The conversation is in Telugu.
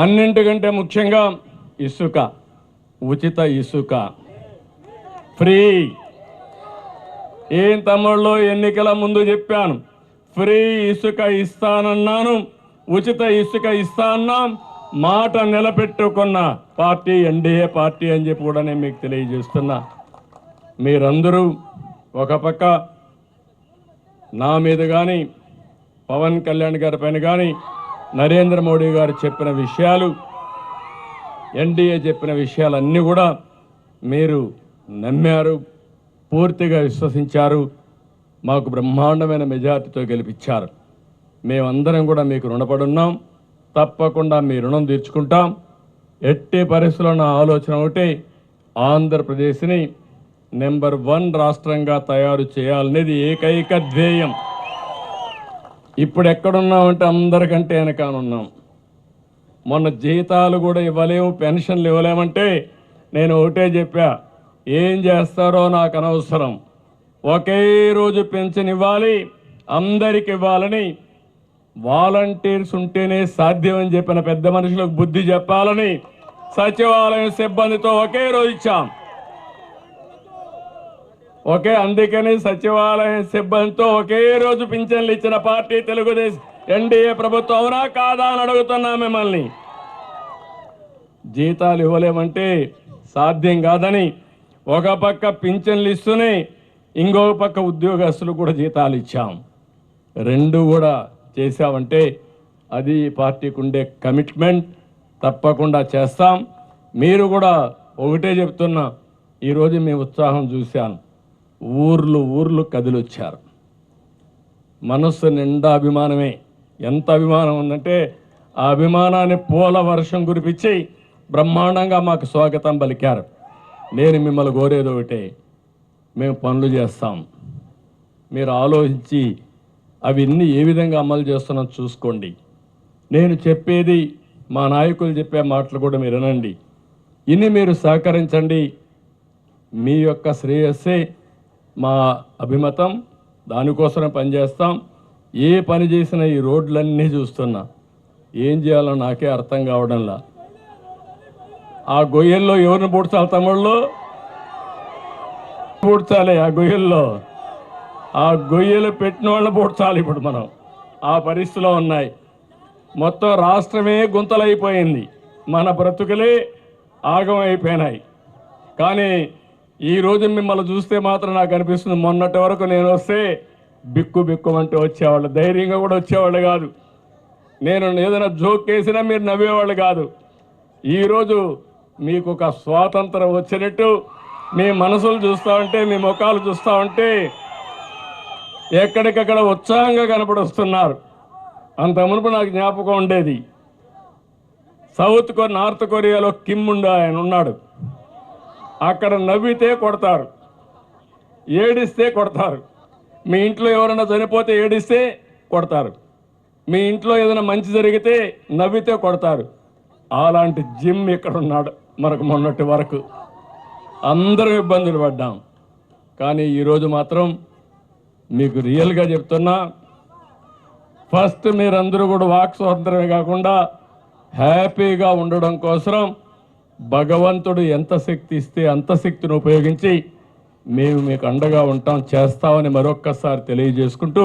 అన్నింటికంటే ముఖ్యంగా ఇసుక, ఉచిత ఇసుక ఫ్రీ. ఏం తమ్ముళ్ళు, ఎన్నికల ముందు చెప్పాను, ఫ్రీ ఇసుక ఇస్తానన్నాను, ఉచిత ఇసుక ఇస్తా అన్నాం. మాట నిలబెట్టుకున్న పార్టీ ఎన్డీఏ పార్టీ అని చెప్పి కూడా నేను మీకు తెలియజేస్తున్నా. మీరందరూ ఒక పక్క నా మీద కానీ, పవన్ కళ్యాణ్ గారి పైన కానీ, నరేంద్ర మోడీ గారు చెప్పిన విషయాలు, ఎన్డీఏ చెప్పిన విషయాలన్నీ కూడా మీరు నమ్మారు, పూర్తిగా విశ్వసించారు, మాకు బ్రహ్మాండమైన మెజార్టీతో గెలిపించారు. మేమందరం కూడా మీకు రుణపడున్నాం. తప్పకుండా మీ రుణం తీర్చుకుంటాం. ఎట్టి పరిస్థితుల్లో నా ఆలోచన ఒకటి, ఆంధ్రప్రదేశ్ని నెంబర్ 1 రాష్ట్రంగా తయారు చేయాలనేది ఏకైక ధ్యేయం. ఇప్పుడు ఎక్కడున్నామంటే అందరికంటే వెనకానున్నాం. మొన్న జీతాలు కూడా ఇవ్వలేము, పెన్షన్లు ఇవ్వలేమంటే నేను ఒకటే చెప్పా, ఏం చేస్తారో నాకు అనవసరం, ఒకే రోజు పెన్షన్ ఇవ్వాలి, అందరికి ఇవ్వాలని, వాలంటీర్స్ ఉంటేనే సాధ్యం అని చెప్పిన పెద్ద మనుషులకు బుద్ధి చెప్పాలని సచివాలయం సిబ్బందితో ఒకే రోజు ఇచ్చాం. అందుకని సచివాలయం సిబ్బందితో ఒకే రోజు పింఛన్లు ఇచ్చిన పార్టీ తెలుగుదేశం ఎన్డీఏ ప్రభుత్వం. అవునా కాదా అని అడుగుతున్నా మిమ్మల్ని. జీతాలు ఇవ్వలేమంటే సాధ్యం కాదని ఒక పక్క పింఛన్లు ఇస్తూనే ఇంకొక పక్క ఉద్యోగస్తులు కూడా జీతాలు ఇచ్చాం. రెండు కూడా చేశామంటే అది పార్టీకి ఉండే కమిట్మెంట్. తప్పకుండా చేస్తాం. మీరు కూడా ఒకటే చెప్తున్నా, ఈరోజు మీ ఉత్సాహం చూశాను. ఊర్లు కదిలొచ్చారు. మనస్సు నిండా అభిమానమే. ఎంత అభిమానం ఉందంటే ఆ అభిమానాన్ని పూల వర్షం కురిపించి బ్రహ్మాండంగా మాకు స్వాగతం పలికారు. నేను మిమ్మల్ని కోరేది ఒకటే, మేము పనులు చేస్తాం, మీరు ఆలోచించి అవన్నీ ఏ విధంగా అమలు చేస్తున్నాం చూసుకోండి. నేను చెప్పేది, మా నాయకులు చెప్పే మాటలు కూడా మీరు వినండి. ఇన్ని మీరు సహకరించండి. మీ యొక్క శ్రేయస్సే మా అభిమతం. దానికోసమే పనిచేస్తాం. ఏ పని చేసినా ఈ రోడ్లన్నీ చూస్తున్నా, ఏం చేయాలో నాకే అర్థం కావడంలా. ఆ గొయ్యల్లో ఎవరిని పూడ్చాలి తమ్ముళ్ళు? పూడ్చాలి ఆ గొయ్యల్లో. ఆ గొయ్యలు పెట్టిన వాళ్ళని పూడ్చాలి. ఇప్పుడు మనం ఆ పరిస్థితిలో ఉన్నాయి. మొత్తం రాష్ట్రమే గుంతలైపోయింది. మన బ్రతుకులే ఆగమైపోయినాయి. కానీ ఈరోజు మిమ్మల్ని చూస్తే మాత్రం నాకు అనిపిస్తుంది, మొన్నటి వరకు నేను వస్తే బిక్కుమంటూ వచ్చేవాళ్ళు, ధైర్యంగా కూడా వచ్చేవాళ్ళు కాదు. నేను ఏదైనా జోక్ వేసినా మీరు నవ్వేవాళ్ళు కాదు. ఈరోజు మీకు ఒక స్వాతంత్రం వచ్చినట్టు మీ మనసులు చూస్తూ ఉంటే, మీ ముఖాలు చూస్తూ ఉంటే ఎక్కడికక్కడ ఉత్సాహంగా కనపడొస్తున్నారు. అంత మునుపు నాకు జ్ఞాపకం ఉండేది, నార్త్ కొరియాలో కిమ్ ఆయన ఉన్నాడు. అక్కడ నవ్వితే కొడతారు, ఏడిస్తే కొడతారు. మీ ఇంట్లో ఎవరైనా చనిపోతే ఏడిస్తే కొడతారు, మీ ఇంట్లో ఏదైనా మంచి జరిగితే నవ్వితే కొడతారు. అలాంటి జిమ్ ఇక్కడ ఉన్నాడు. మనకు మొన్నటి వరకు అందరం ఇబ్బందులు పడ్డాం. కానీ ఈరోజు మాత్రం మీకు రియల్గా చెప్తున్నా, ఫస్ట్ మీరందరూ కూడా వాక్ స్వాతంత్రమే కాకుండా హ్యాపీగా ఉండడం కోసం భగవంతుడు ఎంత శక్తి ఇస్తే అంత శక్తిని ఉపయోగించి మేము మీకు అండగా ఉంటాం, చేస్తామని మరొక్కసారి తెలియజేసుకుంటూ